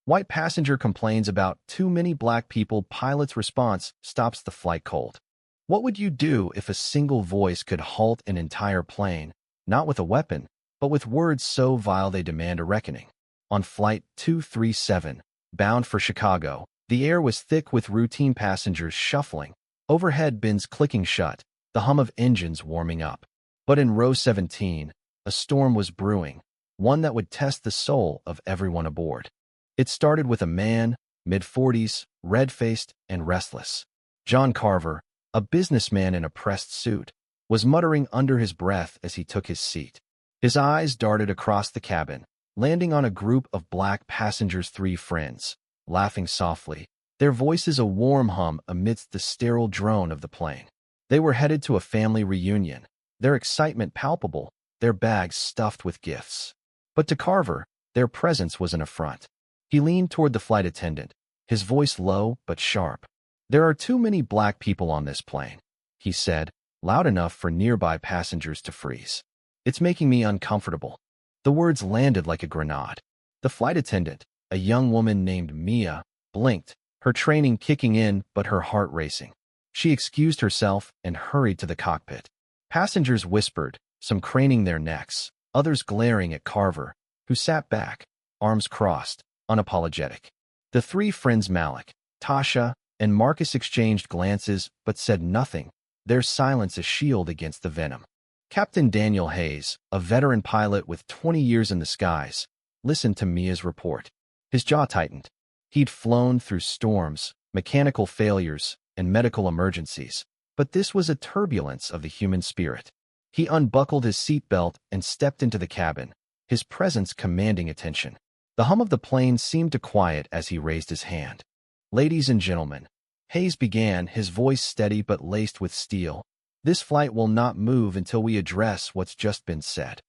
White passenger complains about too many black people. Pilot's response stops the flight cold. What would you do if a single voice could halt an entire plane, not with a weapon, but with words so vile they demand a reckoning? On Flight 237, bound for Chicago, the air was thick with routine passengers shuffling, overhead bins clicking shut, the hum of engines warming up. But in row 17, a storm was brewing, one that would test the soul of everyone aboard. It started with a man, mid-40s, red-faced and restless. John Carver, a businessman in a pressed suit, was muttering under his breath as he took his seat. His eyes darted across the cabin, landing on a group of black passengers, three friends, laughing softly, their voices a warm hum amidst the sterile drone of the plane. They were headed to a family reunion, their excitement palpable, their bags stuffed with gifts. But to Carver, their presence was an affront. He leaned toward the flight attendant, his voice low but sharp. "There are too many black people on this plane," he said, loud enough for nearby passengers to freeze. "It's making me uncomfortable." The words landed like a grenade. The flight attendant, a young woman named Mia, blinked, her training kicking in but her heart racing. She excused herself and hurried to the cockpit. Passengers whispered, some craning their necks, others glaring at Carver, who sat back, arms crossed, unapologetic. The three friends Malik, Tasha, and Marcus exchanged glances but said nothing, their silence a shield against the venom. Captain Daniel Hayes, a veteran pilot with 20 years in the skies, listened to Mia's report. His jaw tightened. He'd flown through storms, mechanical failures, and medical emergencies, but this was a turbulence of the human spirit. He unbuckled his seatbelt and stepped into the cabin, his presence commanding attention. The hum of the plane seemed to quiet as he raised his hand. "Ladies and gentlemen," Hayes began, his voice steady but laced with steel, "this flight will not move until we address what's just been said."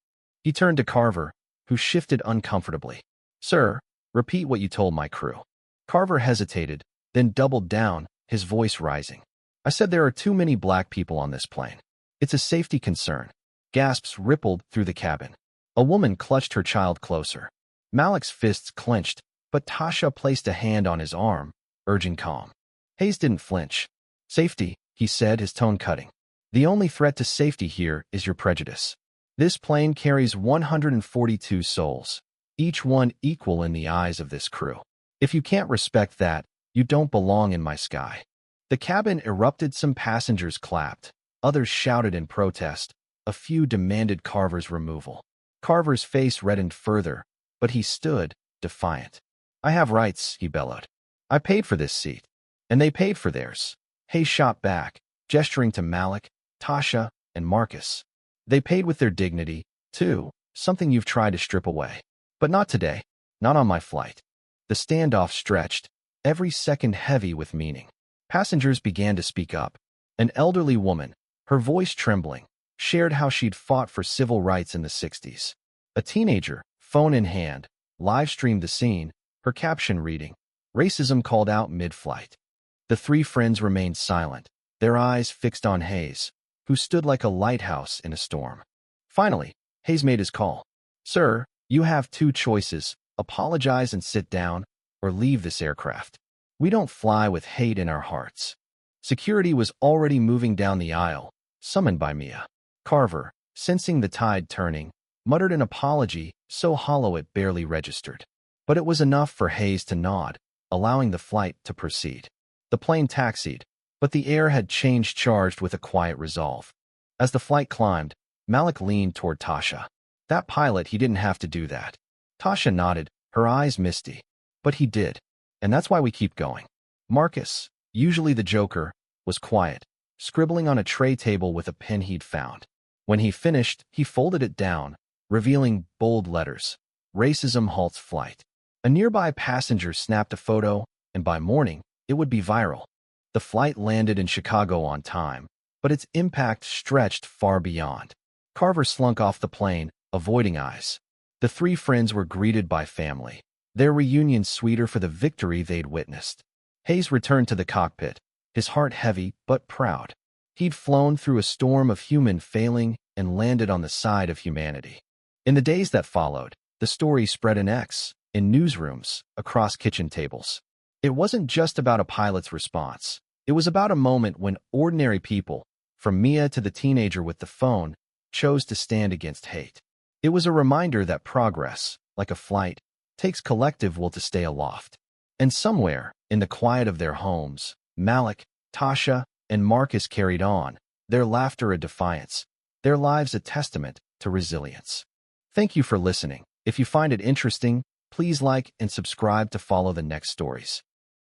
He turned to Carver, who shifted uncomfortably. "Sir, repeat what you told my crew." Carver hesitated, then doubled down, his voice rising. "I said there are too many black people on this plane. It's a safety concern." Gasps rippled through the cabin. A woman clutched her child closer. Malik's fists clenched, but Tasha placed a hand on his arm, urging calm. Hayes didn't flinch. "Safety," he said, his tone cutting. "The only threat to safety here is your prejudice. This plane carries 142 souls, each one equal in the eyes of this crew. If you can't respect that, you don't belong in my sky." The cabin erupted. Some passengers clapped, others shouted in protest, a few demanded Carver's removal. Carver's face reddened further, but he stood, defiant. "I have rights," he bellowed. "I paid for this seat, and they paid for theirs." Hayes shot back, gesturing to Malik, Tasha, and Marcus. "They paid with their dignity, too, something you've tried to strip away. But not today, not on my flight." The standoff stretched, every second heavy with meaning. Passengers began to speak up. An elderly woman, her voice trembling, shared how she'd fought for civil rights in the 60s. A teenager, phone in hand, live-streamed the scene, her caption reading, "Racism called out mid-flight." The three friends remained silent, their eyes fixed on Hayes, who stood like a lighthouse in a storm. Finally, Hayes made his call. "Sir, you have two choices: apologize and sit down, or leave this aircraft. We don't fly with hate in our hearts." Security was already moving down the aisle, summoned by Mia. Carver, sensing the tide turning, muttered an apology so hollow it barely registered. But it was enough for Hayes to nod, allowing the flight to proceed. The plane taxied, but the air had changed, charged with a quiet resolve. As the flight climbed, Malik leaned toward Tasha. "That pilot, he didn't have to do that." Tasha nodded, her eyes misty. "But he did, and that's why we keep going." Marcus, usually the joker, was quiet, scribbling on a tray table with a pen he'd found. When he finished, he folded it down, revealing bold letters: "Racism halts flight." A nearby passenger snapped a photo, and by morning, it would be viral. The flight landed in Chicago on time, but its impact stretched far beyond. Carver slunk off the plane, avoiding eyes. The three friends were greeted by family, their reunion sweeter for the victory they'd witnessed. Hayes returned to the cockpit, his heart heavy but proud. He'd flown through a storm of human failing and landed on the side of humanity. In the days that followed, the story spread in X, in newsrooms, across kitchen tables. It wasn't just about a pilot's response. It was about a moment when ordinary people, from Mia to the teenager with the phone, chose to stand against hate. It was a reminder that progress, like a flight, takes collective will to stay aloft. And somewhere, in the quiet of their homes, Malik, Tasha, and Marcus carried on, their laughter a defiance, their lives a testament to resilience. Thank you for listening. If you find it interesting, please like and subscribe to follow the next stories.